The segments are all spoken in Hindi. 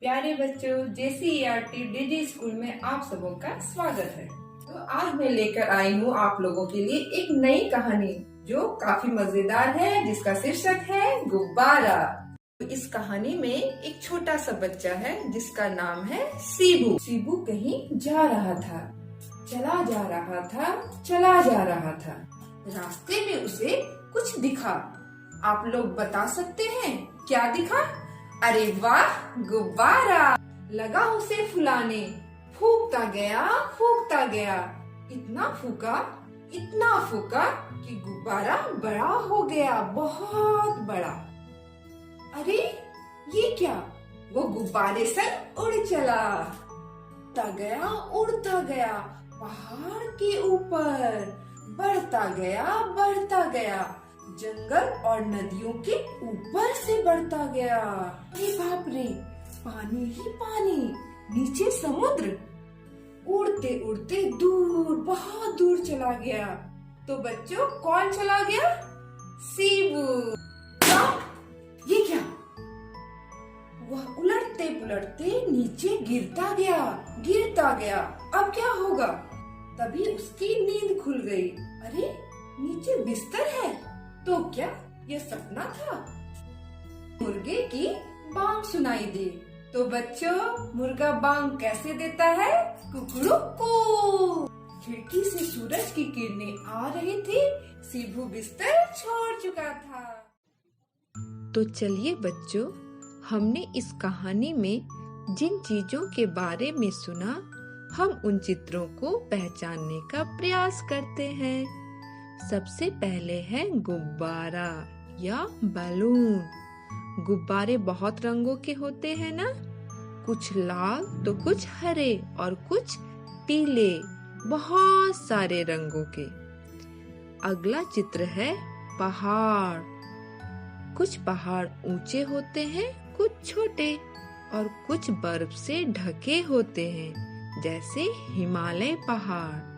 प्यारे बच्चों, JCERT डिजी स्कूल में आप सबों का स्वागत है। तो आज मैं लेकर आई हूँ आप लोगों के लिए एक नई कहानी जो काफी मजेदार है, जिसका शीर्षक है गुब्बारा। तो इस कहानी में एक छोटा सा बच्चा है जिसका नाम है सीबू। सीबू कहीं जा रहा था, चला जा रहा था, चला जा रहा था। रास्ते में उसे कुछ दिखा। आप लोग बता सकते हैं क्या दिखा? अरे वाह, गुब्बारा! लगा उसे फुलाने, फूंकता गया, इतना फूका कि गुब्बारा बड़ा हो गया, बहुत बड़ा। अरे ये क्या? वो गुब्बारे संग उड़ चला, उड़ता गया पहाड़ के ऊपर, बढ़ता गया जंगल और नदियों के ऊपर से बढ़ता गया। अरे बाप रे, पानी ही पानी, नीचे समुद्र। उड़ते उड़ते दूर, बहुत दूर चला गया। तो बच्चों, कौन चला गया? सीबू। ये क्या? वह उलटते पुलटते नीचे गिरता गया। अब क्या होगा? तभी उसकी नींद खुल गई। अरे नीचे बिस्तर है, तो क्या यह सपना था? मुर्गे की बांग सुनाई दी। तो बच्चों, मुर्गा बांग कैसे देता है? कुकड़ुकू। खिड़की से सूरज की किरणें आ रही थी। सीबू बिस्तर छोड़ चुका था। तो चलिए बच्चों, हमने इस कहानी में जिन चीजों के बारे में सुना, हम उन चित्रों को पहचानने का प्रयास करते हैं। सबसे पहले है गुब्बारा या बैलून। गुब्बारे बहुत रंगों के होते हैं ना, कुछ लाल तो कुछ हरे और कुछ पीले, बहुत सारे रंगों के। अगला चित्र है पहाड़। कुछ पहाड़ ऊंचे होते हैं, कुछ छोटे, और कुछ बर्फ से ढके होते हैं, जैसे हिमालय पहाड़।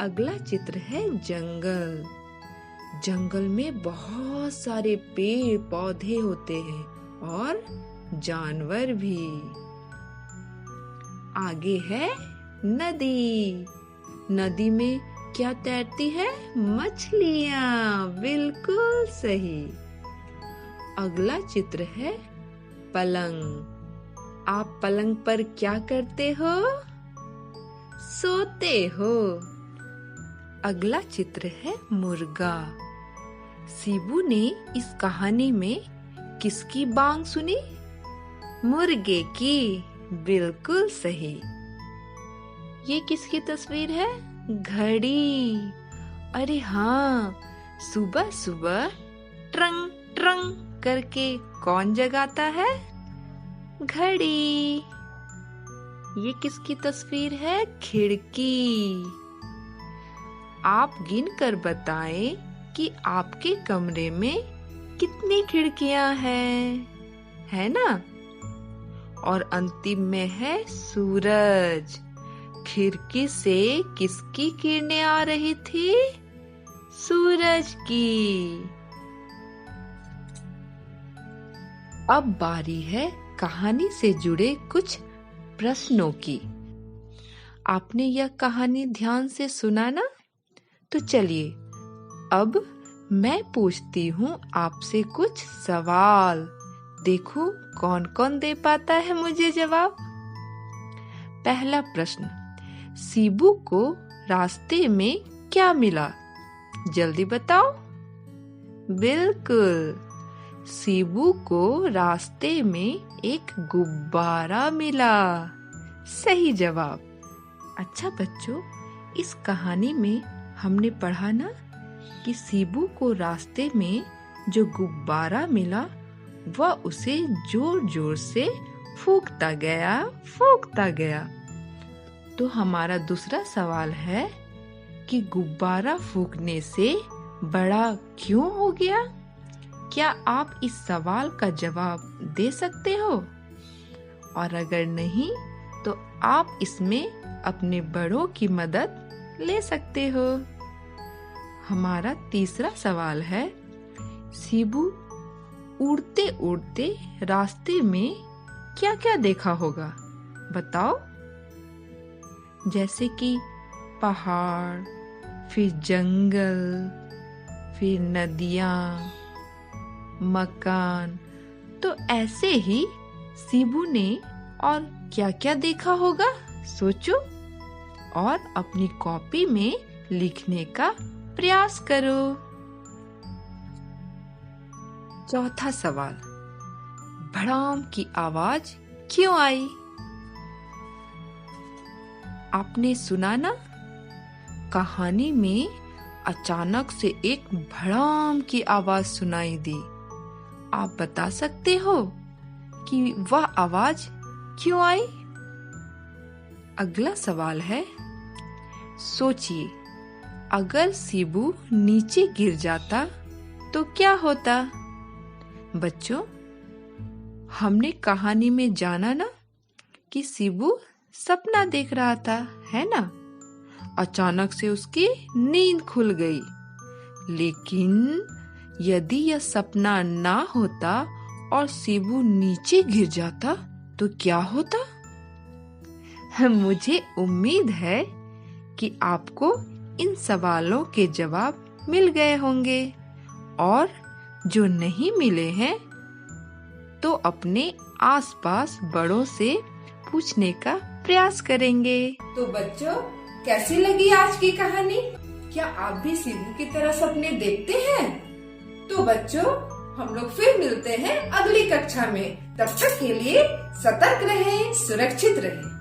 अगला चित्र है जंगल। जंगल में बहुत सारे पेड़ पौधे होते हैं और जानवर भी। आगे है नदी। नदी में क्या तैरती है? मछलियाँ। बिल्कुल सही। अगला चित्र है पलंग। आप पलंग पर क्या करते हो? सोते हो। अगला चित्र है मुर्गा। सीबू ने इस कहानी में किसकी बांग सुनी? मुर्गे की। बिल्कुल सही। ये किसकी तस्वीर है? घड़ी। अरे हाँ, सुबह सुबह ट्रंग ट्रंग करके कौन जगाता है? घड़ी। ये किसकी तस्वीर है? खिड़की। आप गिनकर बताएं कि आपके कमरे में कितनी खिड़कियां हैं, है ना? और अंतिम में है सूरज। खिड़की से किसकी किरणें आ रही थी? सूरज की। अब बारी है कहानी से जुड़े कुछ प्रश्नों की। आपने यह कहानी ध्यान से सुना ना? तो चलिए, अब मैं पूछती हूँ आपसे कुछ सवाल। देखो कौन कौन दे पाता है मुझे जवाब। पहला प्रश्न, सीबू को रास्ते में क्या मिला? जल्दी बताओ। बिल्कुल, सीबू को रास्ते में एक गुब्बारा मिला। सही जवाब। अच्छा बच्चों, इस कहानी में हमने पढ़ा ना कि सीबू को रास्ते में जो गुब्बारा मिला, वह उसे जोर जोर से फूंकता गया। तो हमारा दूसरा सवाल है कि गुब्बारा फूंकने से बड़ा क्यों हो गया? क्या आप इस सवाल का जवाब दे सकते हो? और अगर नहीं, तो आप इसमें अपने बड़ों की मदद ले सकते हो। हमारा तीसरा सवाल है, सीबू उड़ते उड़ते रास्ते में क्या क्या देखा होगा बताओ? जैसे कि पहाड़, फिर जंगल, फिर नदियाँ, मकान। तो ऐसे ही शिबू ने और क्या क्या देखा होगा सोचो और अपनी कॉपी में लिखने का प्रयास करो। चौथा सवाल, भड़ाम की आवाज क्यों आई? आपने सुना ना, कहानी में अचानक से एक भड़ाम की आवाज सुनाई दी। आप बता सकते हो कि वह आवाज क्यों आई? अगला सवाल है, सोचिए अगर शिबू नीचे गिर जाता तो क्या होता? बच्चों, हमने कहानी में जाना ना कि शिबू सपना देख रहा था, है ना? अचानक से उसकी नींद खुल गई। लेकिन यदि यह सपना ना होता और शिबू नीचे गिर जाता तो क्या होता? मुझे उम्मीद है कि आपको इन सवालों के जवाब मिल गए होंगे और जो नहीं मिले हैं तो अपने आसपास बड़ों से पूछने का प्रयास करेंगे। तो बच्चों, कैसी लगी आज की कहानी? क्या आप भी शिबू की तरह सपने देखते हैं? तो बच्चों, हम लोग फिर मिलते हैं अगली कक्षा में। तब तक के लिए सतर्क रहें, सुरक्षित रहें।